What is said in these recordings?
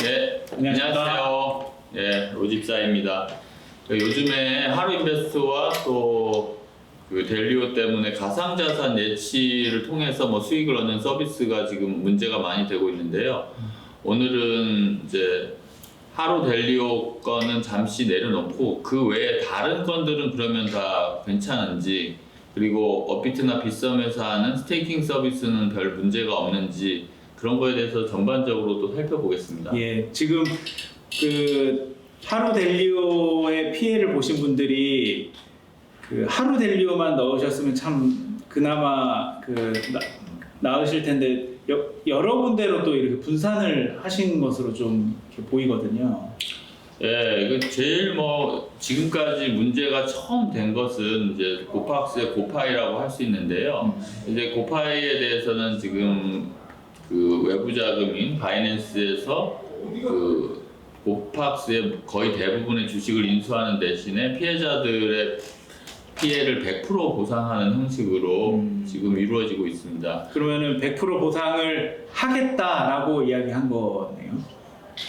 네, 안녕하십니까. 안녕하세요. 예, 로집사입니다. 요즘에 하루인베스트와 또 그 델리오 때문에 가상자산 예치를 통해서 뭐 수익을 얻는 서비스가 지금 문제가 많이 되고 있는데요. 오늘은 이제 하루 델리오 건은 잠시 내려놓고 그 외에 다른 건들은 그러면 다 괜찮은지, 그리고 업비트나 빗썸에서 하는 스테이킹 서비스는 별 문제가 없는지 그런 거에 대해서 전반적으로 또 살펴보겠습니다. 예, 지금 그 하루 델리오의 피해를 보신 분들이 그 하루 델리오만 넣으셨으면 참 그나마 나으실 텐데 여러 군데로 또 이렇게 분산을 하신 것으로 좀 이렇게 보이거든요. 예, 그 제일 뭐 지금까지 문제가 처음 된 것은 이제 고팍스의 고파이라고 할 수 있는데요. 이제 고파이에 대해서는 지금 그 외부 자금인 바이낸스에서 그 고팍스의 거의 대부분의 주식을 인수하는 대신에 피해자들의 피해를 100% 보상하는 형식으로 지금 이루어지고 있습니다. 그러면은 100% 보상을 하겠다라고 이야기한 거네요.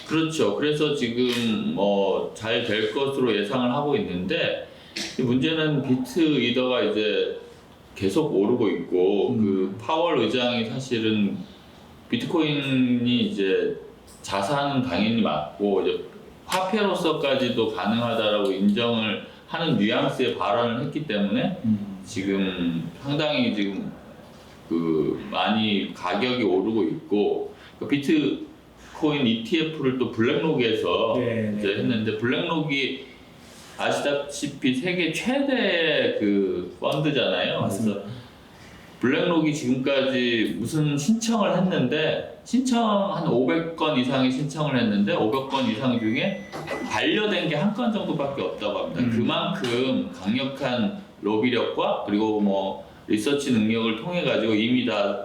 그렇죠. 그래서 지금 뭐 잘 될 것으로 예상을 하고 있는데, 문제는 비트 이더가 이제 계속 오르고 있고 그 파월 의장이 사실은 비트코인이 이제 자산은 당연히 맞고 이제 화폐로서까지도 가능하다라고 인정을 하는 뉘앙스의 발언을 했기 때문에 지금 상당히 지금 그 많이 가격이 오르고 있고, 그 비트코인 ETF를 또 블랙록에서 이제 했는데, 블랙록이 아시다시피 세계 최대 그 펀드잖아요. 맞습니다. 그래서 블랙록이 지금까지 무슨 신청을 했는데, 신청 한 500건 이상의 신청을 했는데 500건 이상 중에 반려된 게 한 건 정도밖에 없다고 합니다. 그만큼 강력한 로비력과 그리고 뭐 리서치 능력을 통해 가지고 이미 다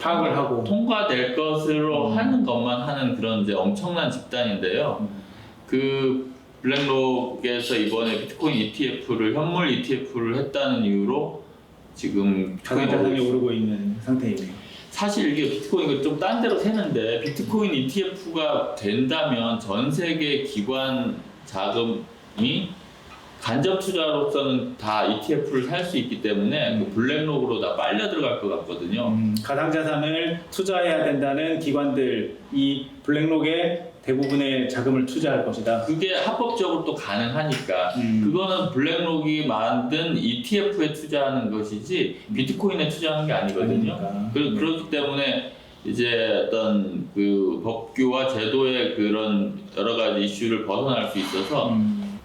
파악을 하고 통과될 것으로 하는 것만 하는 그런 이제 엄청난 집단인데요. 그 블랙록에서 이번에 비트코인 ETF를 현물 ETF를 했다는 이유로 지금 가상자산이 오르고 있는 상태이네요. 사실 이게 비트코인이 좀 딴 데로 새는데, 비트코인 ETF가 된다면 전 세계 기관 자금이 간접 투자로서는 다 ETF를 살 수 있기 때문에 그 블랙록으로 다 빨려 들어갈 것 같거든요. 가상자산을 투자해야 된다는 기관들, 이 블랙록에 대부분의 자금을 투자할 것이다. 그게 합법적으로 또 가능하니까 그거는 블랙록이 만든 ETF에 투자하는 것이지 비트코인에 투자하는 게 아니거든요. 그렇기 때문에 이제 어떤 그 법규와 제도의 그런 여러 가지 이슈를 벗어날 수 있어서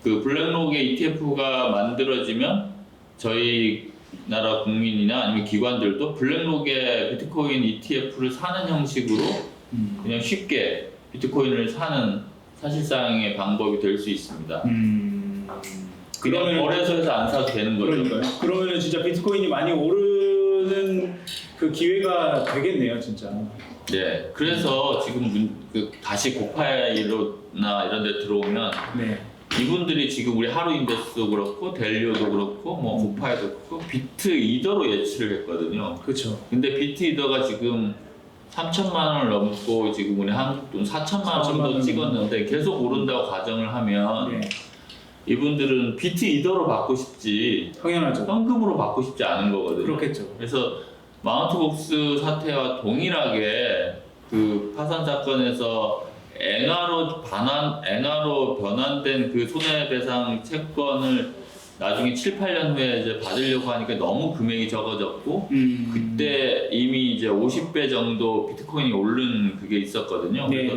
그 블랙록의 ETF가 만들어지면 저희 나라 국민이나 아니면 기관들도 블랙록의 비트코인 ETF를 사는 형식으로 그냥 쉽게 비트코인을 사는 사실상의 방법이 될 수 있습니다. 그냥 거래소에서 안 사도 되는 거죠. 그러니까요. 그러면 진짜 비트코인이 많이 오르는 그 기회가 되겠네요, 진짜. 네, 그래서 지금 다시 고파이로나 이런 데 들어오면 이분들이 지금 우리 하루인베스트도 그렇고 델리오도 그렇고 뭐 고파이도 그렇고 비트 이더로 예치를 했거든요. 그렇죠. 근데 비트 이더가 지금 3천만 원을 넘고 지금 우리 한국 돈 4천만 원도 찍었는데 계속 오른다고 가정을 하면 이분들은 비트 이더로 받고 싶지 당연하죠. 현금으로 받고 싶지 않은 거거든요. 그렇겠죠. 그래서 마운트복스 사태와 동일하게 그 파산 사건에서 엔화로 변환된 그 손해배상 채권을 나중에 7, 8년 후에 이제 받으려고 하니까 너무 금액이 적어졌고 그때 이미 이제 50배 정도 비트코인이 오른 그게 있었거든요. 그래서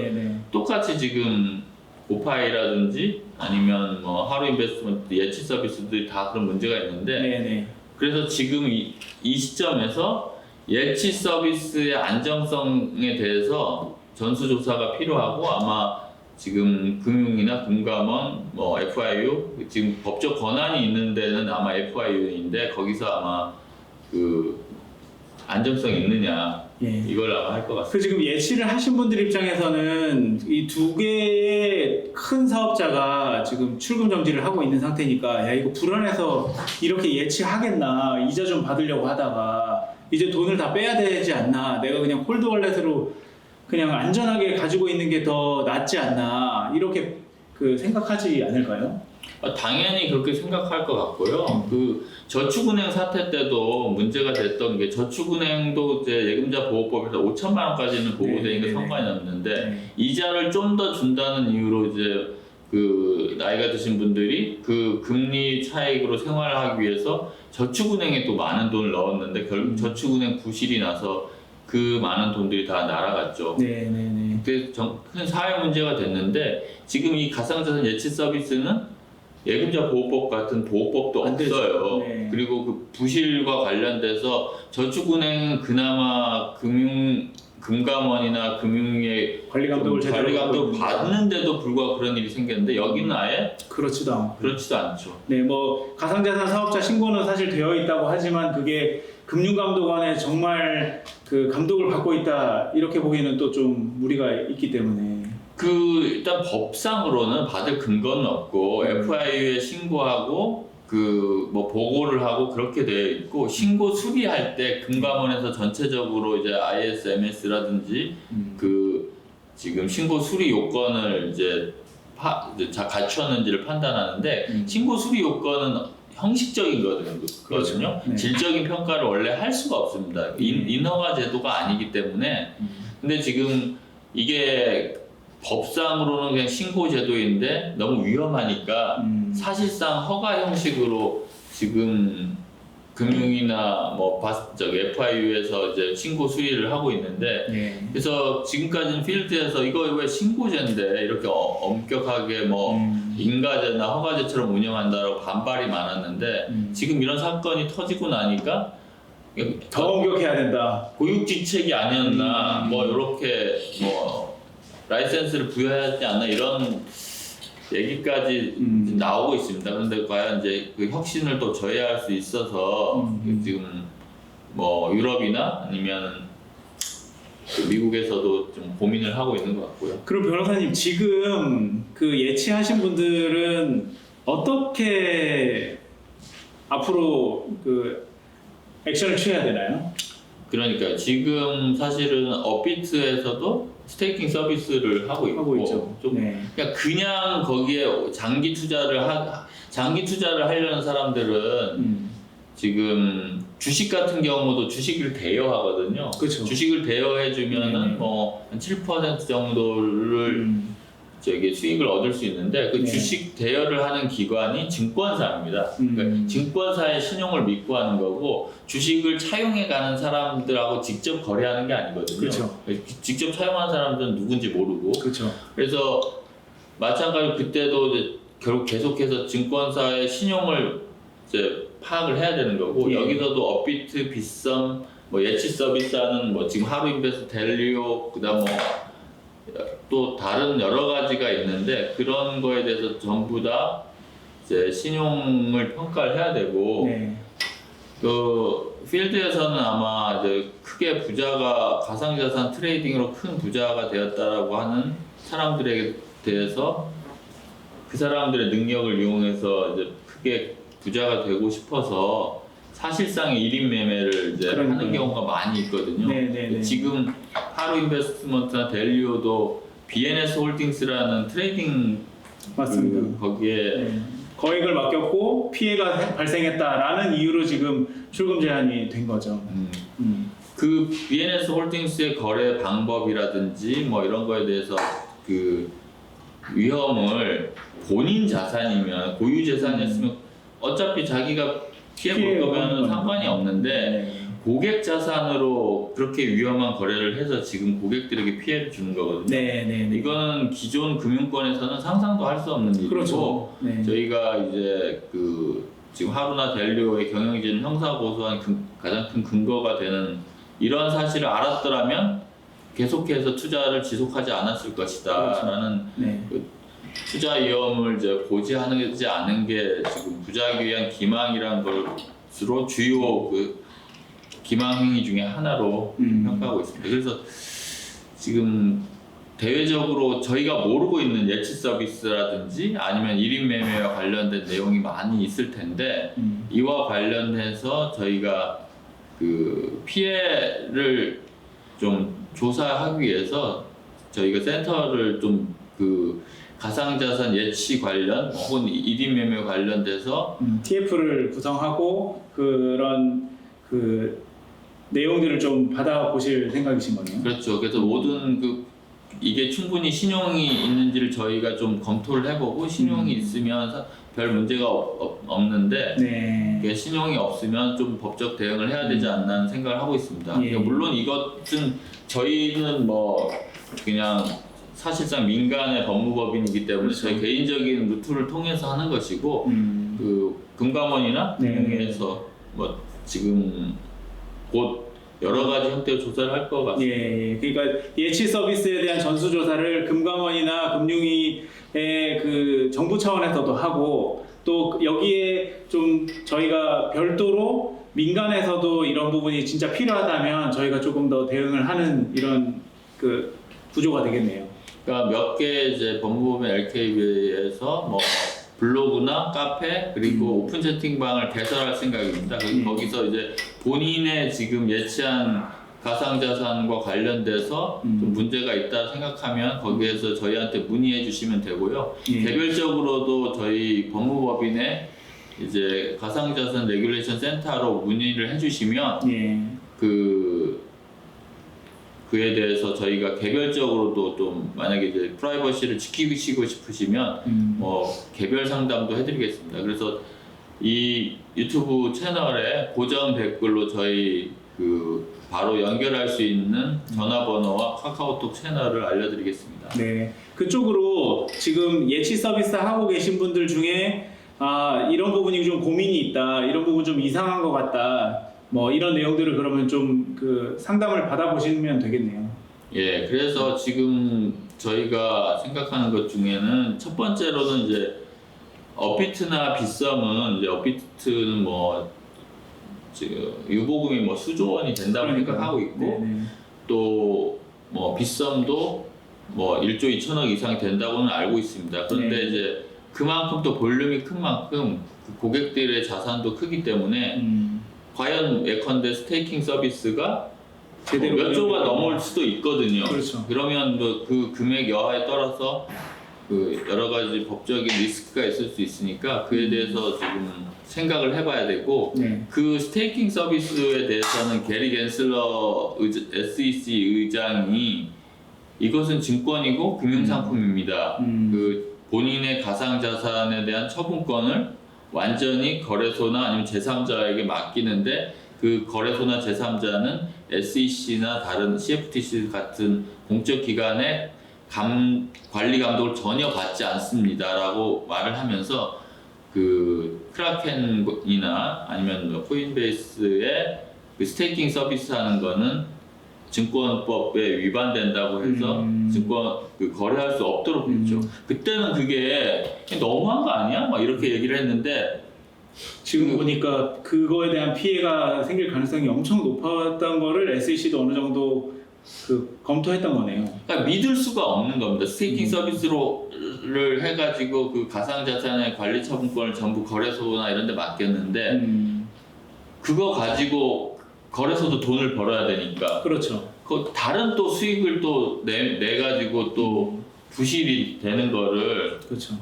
똑같이 지금 고파이라든지 아니면 뭐 하루 인베스트먼트 예치 서비스들이 다 그런 문제가 있는데 그래서 지금 이 시점에서 예치 서비스의 안정성에 대해서 전수조사가 필요하고, 아마 지금 금융이나 금감원, 뭐 FIU 지금 법적 권한이 있는 데는 아마 FIU인데 거기서 아마 그 안정성이 있느냐 이걸 아마 할 것 같습니다. 그 지금 예치를 하신 분들 입장에서는 이 두 개의 큰 사업자가 지금 출금 정지를 하고 있는 상태니까, 야 이거 불안해서 이렇게 예치하겠나, 이자 좀 받으려고 하다가 이제 돈을 다 빼야 되지 않나, 내가 그냥 홀드 월렛으로 그냥 안전하게 가지고 있는 게 더 낫지 않나 이렇게 그 생각하지 않을까요? 당연히 그렇게 생각할 것 같고요. 그 저축은행 사태 때도 문제가 됐던 게 저축은행도 이제 예금자 보호법에서 5천만 원까지는 보호되니까 네, 상관이 없는데 네. 이자를 좀 더 준다는 이유로 이제 그 나이가 드신 분들이 그 금리 차익으로 생활하기 위해서 저축은행에 또 많은 돈을 넣었는데 결국 저축은행 부실이 나서 그 많은 돈들이 다 날아갔죠. 네네네. 그게 큰 사회 문제가 됐는데 지금 이 가상자산 예치 서비스는 예금자 보호법 같은 보호법도 안 되죠. 없어요. 네. 그리고 그 부실과 관련돼서 저축은행은 그나마 금감원이나 금융의 관리 감독을 제대로 관리 감독 하고 있는 받는데도 불구하고 그런 일이 생겼는데 여기는 아예 그렇지도 않고. 그렇지도 않죠. 네, 뭐 가상자산 사업자 신고는 사실 되어 있다고 하지만 그게 금융감독원에 정말 그 감독을 받고 있다 이렇게 보기에는 또 좀 무리가 있기 때문에. 그 일단 법상으로는 받을 근거는 없고 FIU에 신고하고 그 뭐 보고를 하고 그렇게 되어 있고 신고 수리할 때 금감원에서 전체적으로 이제 ISMS라든지 그 지금 신고 수리 요건을 이제 갖추었는지를 판단하는데 신고 수리 요건은 형식적인 거거든요. 그렇죠. 네. 질적인 평가를 원래 할 수가 없습니다. 인허가 제도가 아니기 때문에 근데 지금 이게 법상으로는 그냥 신고 제도인데 너무 위험하니까 사실상 허가 형식으로 지금 금융이나 뭐 FIU에서 이제 신고 수리를 하고 있는데 네. 그래서 지금까지는 필드에서 이거 왜 신고제인데 이렇게 엄격하게 뭐 인가제나 허가제처럼 운영한다라고 반발이 많았는데 지금 이런 사건이 터지고 나니까 더 엄격해야 된다. 고육지책이 아니었나 뭐 이렇게 뭐 라이센스를 부여해야 하지 않나 이런 얘기까지 나오고 있습니다. 그런데 과연 이제 그 혁신을 또 저해할 수 있어서 지금 뭐 유럽이나 아니면 미국에서도 좀 고민을 하고 있는 것 같고요. 그럼 변호사님 지금 그 예치하신 분들은 어떻게 앞으로 그 액션을 취해야 되나요? 그러니까 지금 사실은 업비트에서도 스테이킹 서비스를 하고 있죠. 좀 네. 그냥 거기에 장기 투자를 하려는 사람들은 지금 주식 같은 경우도 주식을 대여하거든요. 그렇죠. 주식을 대여해 주면은 뭐 한 7% 정도를 저기 수익을 얻을 수 있는데 그 네. 주식 대여를 하는 기관이 증권사입니다. 그러니까 증권사의 신용을 믿고 하는 거고 주식을 차용해 가는 사람들하고 직접 거래하는 게 아니거든요. 그렇죠. 직접 차용하는 사람들은 누군지 모르고 그렇죠. 그래서 마찬가지로 그때도 이제 결국 계속해서 증권사의 신용을 이제 파악을 해야 되는 거고 예. 여기서도 업비트, 빗썸, 뭐 예치 서비스하는 뭐 지금 하루인베스트, 델리오 그다음 뭐 또 다른 여러 가지가 있는데 그런 거에 대해서 전부 다 이제 신용을 평가를 해야 되고 네. 그 필드에서는 아마 이제 크게 부자가 가상자산 트레이딩으로 큰 부자가 되었다라고 하는 사람들에 대해서 그 사람들의 능력을 이용해서 이제 크게 부자가 되고 싶어서 사실상의 1인 매매를 이제 하는 경우가 많이 있거든요. 네네네. 지금 하루 인베스트먼트나 델리오도 BNS 홀딩스라는 트레이딩 맞습니다. 거기에 네. 거액을 맡겼고 피해가 발생했다라는 이유로 지금 출금 제한이 된 거죠. 그 BNS 홀딩스의 거래 방법이라든지 뭐 이런 거에 대해서 그 위험을 본인 자산이면 고유 재산이었으면 어차피 자기가 피해 볼 거면 상관이 없는데 네. 고객 자산으로 그렇게 위험한 거래를 해서 지금 고객들에게 피해를 주는 거거든요. 네. 이거는 기존 금융권에서는 상상도 할 수 없는 일이고 그렇죠. 네. 저희가 이제 그 지금 하루나 델리오의 경영진 형사 고소한 가장 큰 근거가 되는 이런 사실을 알았더라면 계속해서 투자를 지속하지 않았을 것이다라는 네. 그 투자 위험을 이제 고지하지 않은 게 지금 부자기 위한 기망이란 것으로 주요 그 기망 행위 중에 하나로 평가하고 있습니다. 그래서 지금 대외적으로 저희가 모르고 있는 예치 서비스라든지 아니면 1인 매매와 관련된 내용이 많이 있을 텐데 이와 관련해서 저희가 그 피해를 좀 조사하기 위해서 저희가 센터를 좀 그 가상자산 예치 관련 혹은 1인 매매 관련돼서 TF를 구성하고 그런 그 내용들을 좀 받아보실 생각이신 거네요. 그렇죠. 그래서 모든 그 이게 충분히 신용이 있는지를 저희가 좀 검토를 해보고 신용이 있으면 별 문제가 없는데 네. 이게 신용이 없으면 좀 법적 대응을 해야 되지 않나 하는 생각을 하고 있습니다. 예. 그러니까 물론 이것은 저희는 뭐 그냥 사실상 민간의 법무법인이기 때문에 그렇죠. 저희 개인적인 루트를 통해서 하는 것이고 그 금감원이나 네. 금융위에서 뭐 지금 곧 여러 가지 형태의 조사를 할 것 같습니다. 예, 그러니까 예치 서비스에 대한 전수조사를 금감원이나 금융위의 그 정부 차원에서도 하고 또 여기에 좀 저희가 별도로 민간에서도 이런 부분이 진짜 필요하다면 저희가 조금 더 대응을 하는 이런 그 구조가 되겠네요. 그러니까 몇 개 이제 법무법인 LKB에서 뭐 블로그나 카페 그리고 오픈 채팅방을 개설할 생각입니다. 그래서 거기서 이제 본인의 지금 예치한 가상자산과 관련돼서 좀 문제가 있다 생각하면 거기에서 저희한테 문의해 주시면 되고요. 예. 개별적으로도 저희 법무법인에 이제 가상자산 레귤레이션 센터로 문의를 해주시면 예. 그에 대해서 저희가 개별적으로도 좀 만약에 이제 프라이버시를 지키시고 싶으시면 뭐 개별 상담도 해드리겠습니다. 그래서 이 유튜브 채널에 고정 댓글로 저희 그 바로 연결할 수 있는 전화번호와 카카오톡 채널을 알려드리겠습니다. 네, 그쪽으로 지금 예치 서비스 하고 계신 분들 중에 이런 부분이 좀 고민이 있다, 이런 부분 좀 이상한 것 같다, 뭐 이런 내용들을 그러면 좀 그 상담을 받아보시면 되겠네요. 예, 그래서 지금 저희가 생각하는 것 중에는 첫 번째로는 이제 업비트나 빗썸은 이제 업비트는 뭐 지금 유보금이 뭐 수조 원이 된다고 생각하고 있고 네네. 또 뭐 빗썸도 뭐 1조 2천억 이상이 된다고는 알고 있습니다. 그런데 네. 이제 그만큼 또 볼륨이 큰 만큼 그 고객들의 자산도 크기 때문에 과연 예컨대 스테이킹 서비스가 제대로 몇 조가 운영되고. 넘을 수도 있거든요. 그렇죠. 그러면 뭐 그 금액 여하에 따라서 그 여러 가지 법적인 리스크가 있을 수 있으니까 그에 대해서 지금 생각을 해봐야 되고 네. 그 스테이킹 서비스에 대해서는 게리 갠슬러 SEC 의장이 이것은 증권이고 금융상품입니다. 그 본인의 가상자산에 대한 처분권을 완전히 거래소나 아니면 제3자에게 맡기는데 그 거래소나 제3자는 SEC나 다른 CFTC 같은 공적 기관의 관리 감독을 전혀 받지 않습니다라고 말을 하면서 그 크라켄이나 아니면 뭐 코인베이스의 그 스테이킹 서비스 하는 거는 증권법에 위반된다고 해서 증권 그 거래할 수 없도록 했죠. 그때는 그게 너무한 거 아니야? 막 이렇게 얘기를 했는데 지금 보니까 그거에 대한 피해가 생길 가능성이 엄청 높았던 거를 SEC도 어느 정도 그 검토했던 거네요. 그러니까 믿을 수가 없는 겁니다. 스테이킹 서비스를 해가지고 그 가상자산의 관리 처분권을 전부 거래소나 이런 데 맡겼는데 그거 가지고 거래소도 돈을 벌어야 되니까 그렇죠. 그 다른 또 수익을 또 내가지고 또 부실이 되는 거를 그렇죠.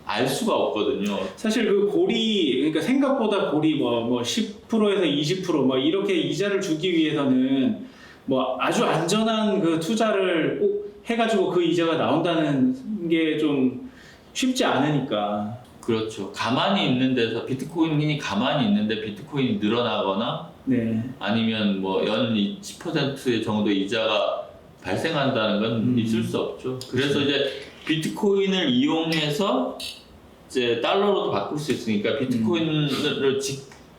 알 수가 없거든요. 사실 그 고리, 그러니까 생각보다 고리 뭐 10%에서 20% 이렇게 이자를 주기 위해서는 뭐 아주 안전한 그 투자를 꼭 해가지고 그 이자가 나온다는 게 좀 쉽지 않으니까. 그렇죠. 가만히 있는 데서 비트코인이 가만히 있는데 비트코인이 늘어나거나 네. 아니면 뭐 연 10% 정도 이자가 발생한다는 건 있을 수 없죠. 그래서 이제 비트코인을 이용해서 이제 달러로도 바꿀 수 있으니까 비트코인을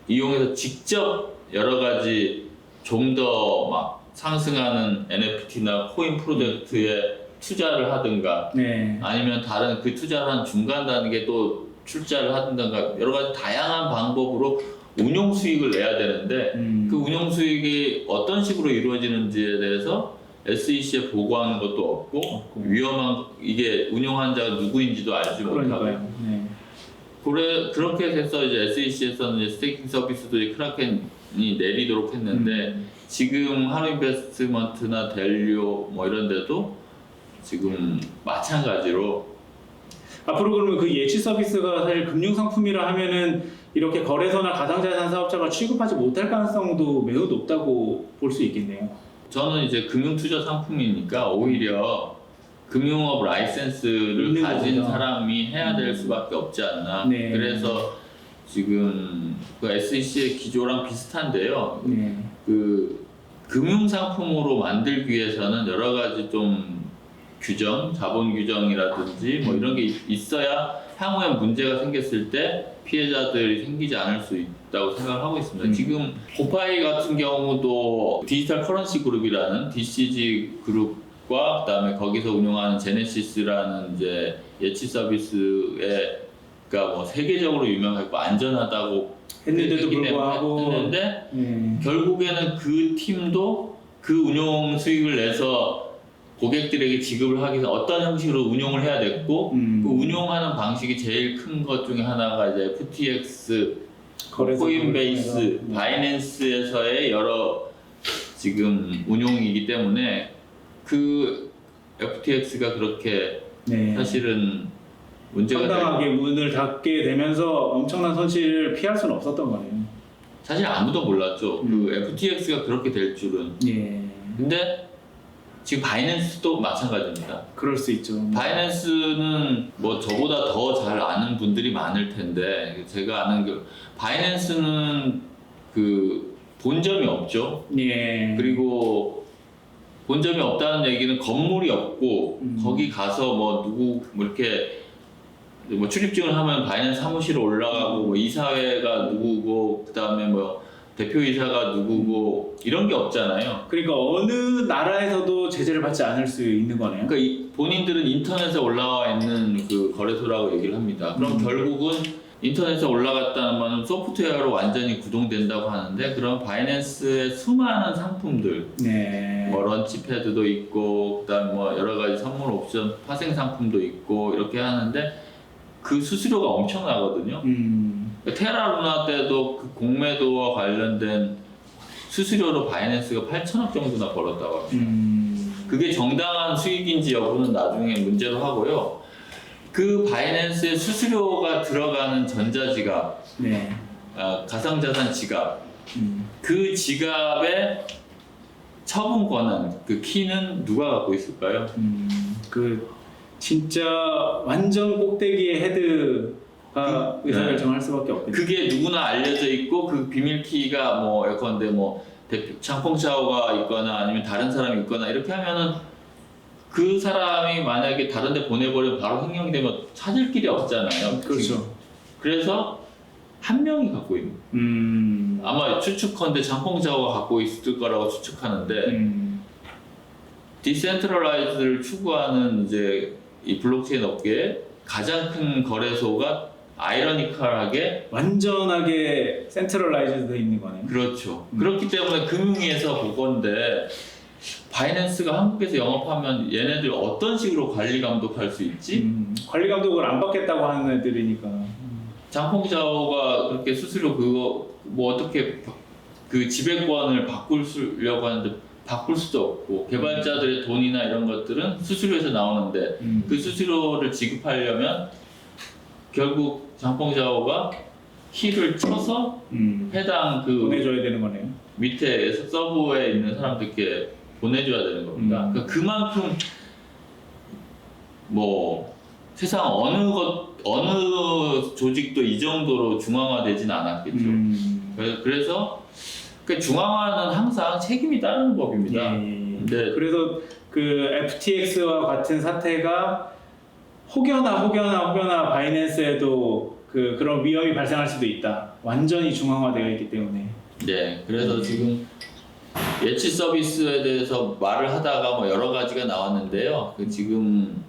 이용해서 직접 여러 가지 좀 더 막 상승하는 NFT나 코인 프로젝트에 투자를 하든가 네. 아니면 다른 그 투자를 한 중간 단계에 또 출자를 하든가 여러 가지 다양한 방법으로 운용 수익을 내야 되는데 그 운용 수익이 어떤 식으로 이루어지는지에 대해서 SEC에 보고하는 것도 없고 위험한 이게 운용한 자가 누구인지도 알지 못하고 그러니까요. 네. 그렇게 해서 이제 SEC에서는 스테이킹 서비스도 크라켄이 내리도록 했는데 지금 하루인베스트먼트나 델리오 뭐 이런 데도 지금 마찬가지로 앞으로 그러면 그 예치 서비스가 사실 금융 상품이라 하면은 이렇게 거래소나 가상자산 사업자가 취급하지 못할 가능성도 매우 높다고 볼 수 있겠네요. 저는 이제 금융투자 상품이니까 오히려 금융업 라이센스를 있는 가진 거구나. 사람이 해야 될 수밖에 없지 않나. 네. 그래서 지금 그 SEC의 기조랑 비슷한데요. 네. 그 금융 상품으로 만들기 위해서는 여러 가지 좀 규정, 자본 규정이라든지 뭐 이런 게 있어야 향후에 문제가 생겼을 때 피해자들이 생기지 않을 수 있다고 생각하고 있습니다. 지금 고파이 같은 경우도 디지털 커런시 그룹이라는 DCG 그룹과 그다음에 거기서 운영하는 제네시스라는 이제 예치 서비스에 그러니까 뭐 세계적으로 유명하고 안전하다고 했는데도 했기 때문에 불구하고 했는데 네. 결국에는 그 팀도 그 운용 수익을 내서 고객들에게 지급을 하기 위해서 어떤 형식으로 운용을 해야 됐고 그 운용하는 방식이 제일 큰 것 중에 하나가 이제 FTX, 거래소 코인베이스, 거래소에서. 바이낸스에서의 여러 지금 운용이기 때문에 그 FTX가 그렇게 네. 사실은 문제가 상당하게 문을 닫게 되면서 엄청난 손실을 피할 수는 없었던 거네요. 사실 아무도 몰랐죠. 그 FTX가 그렇게 될 줄은. 예. 근데 지금 바이낸스도 마찬가지입니다. 그럴 수 있죠. 바이낸스는 뭐 저보다 더 잘 아는 분들이 많을 텐데 제가 아는 게 바이낸스는 그 본점이 없죠. 예. 그리고 본점이 없다는 얘기는 건물이 없고 거기 가서 뭐 누구 뭐 이렇게 뭐 출입증을 하면 바이낸스 사무실에 올라가고 뭐 이사회가 누구고 그다음에 뭐 대표이사가 누구고 이런 게 없잖아요. 그러니까 어느 나라에서도 제재를 받지 않을 수 있는 거네요. 그러니까 본인들은 인터넷에 올라와 있는 그 거래소라고 얘기를 합니다. 그럼 결국은 인터넷에 올라갔다는 말은 소프트웨어로 완전히 구동된다고 하는데 그럼 바이낸스의 수많은 상품들 네. 뭐 런치패드도 있고 그다음 뭐 여러 가지 선물 옵션 파생 상품도 있고 이렇게 하는데 그 수수료가 엄청나거든요. 테라루나 때도 그 공매도와 관련된 수수료로 바이낸스가 8천억 정도나 벌었다고 합니다. 그게 정당한 수익인지 여부는 나중에 문제로 하고요. 그 바이낸스의 수수료가 들어가는 전자지갑, 네. 가상자산 지갑, 그 지갑의 처분 권한, 그 키는 누가 갖고 있을까요? 그 진짜 완전 꼭대기의 헤드가 의사결정할 수밖에 없겠죠. 그게 누구나 알려져 있고 그 비밀 키가 뭐 예컨대 뭐 장펑샤오가 있거나 아니면 다른 사람이 있거나 이렇게 하면은 그 사람이 만약에 다른 데 보내버리면 바로 횡령이 되면 찾을 길이 없잖아요. 그렇죠. 그래서 한 명이 갖고 있는 아마 추측컨대 장펑샤오가 갖고 있을 거라고 추측하는데 디센트럴라이즈를 추구하는 이제 이 블록체인 업계에 가장 큰 거래소가 아이러니컬하게 완전하게 센트럴라이즈드 돼 있는 거네요. 그렇죠. 그렇기 때문에 금융위에서 보건데 바이낸스가 한국에서 영업하면 얘네들 어떤 식으로 관리 감독할 수 있지? 관리 감독을 안 받겠다고 하는 애들이니까. 장펑샤오가 그렇게 수수료 그거 뭐 어떻게 그 지배권을 바꾸려고 하는데 바꿀 수도 없고 개발자들의 돈이나 이런 것들은 수수료에서 나오는데 그 수수료를 지급하려면 결국 장펑샤오가 키를 쳐서 해당 그 보내줘야 되는 거네요. 밑에 서버에 있는 사람들께 보내줘야 되는 겁니다. 그러니까 그만큼 뭐 세상 어느 조직도 이 정도로 중앙화되진 않았겠죠. 그래서 그 중앙화는 항상 책임이 따르는 법입니다. 네. 그래서 그 FTX와 같은 사태가 혹여나 바이낸스에도 그런 위험이 발생할 수도 있다. 완전히 중앙화되어 있기 때문에. 네, 그래서 지금 예치 서비스에 대해서 말을 하다가 뭐 여러 가지가 나왔는데요. 그 지금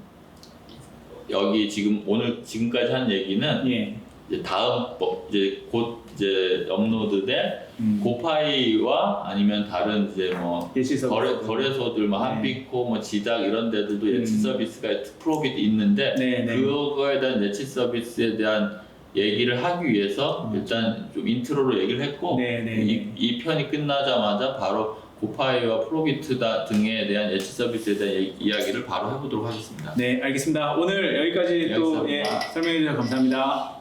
여기 지금 오늘 지금까지 한 얘기는 이제 다음 이제 곧 이제 업로드될 고파이와 아니면 다른 이제 뭐 거래소들 뭐 한빛코 뭐 지닥 이런 데들도 예치 서비스가 프로빗 있는데 그거에 대한 예치 서비스에 대한 얘기를 하기 위해서 일단 좀 인트로로 얘기를 했고 이 편이 끝나자마자 바로 고파이와 프로비트 등에 대한 예치 서비스에 대한 이야기를 바로 해보도록 하겠습니다. 네, 알겠습니다. 오늘 여기까지 또 감사합니다. 설명해 주셔서 감사합니다.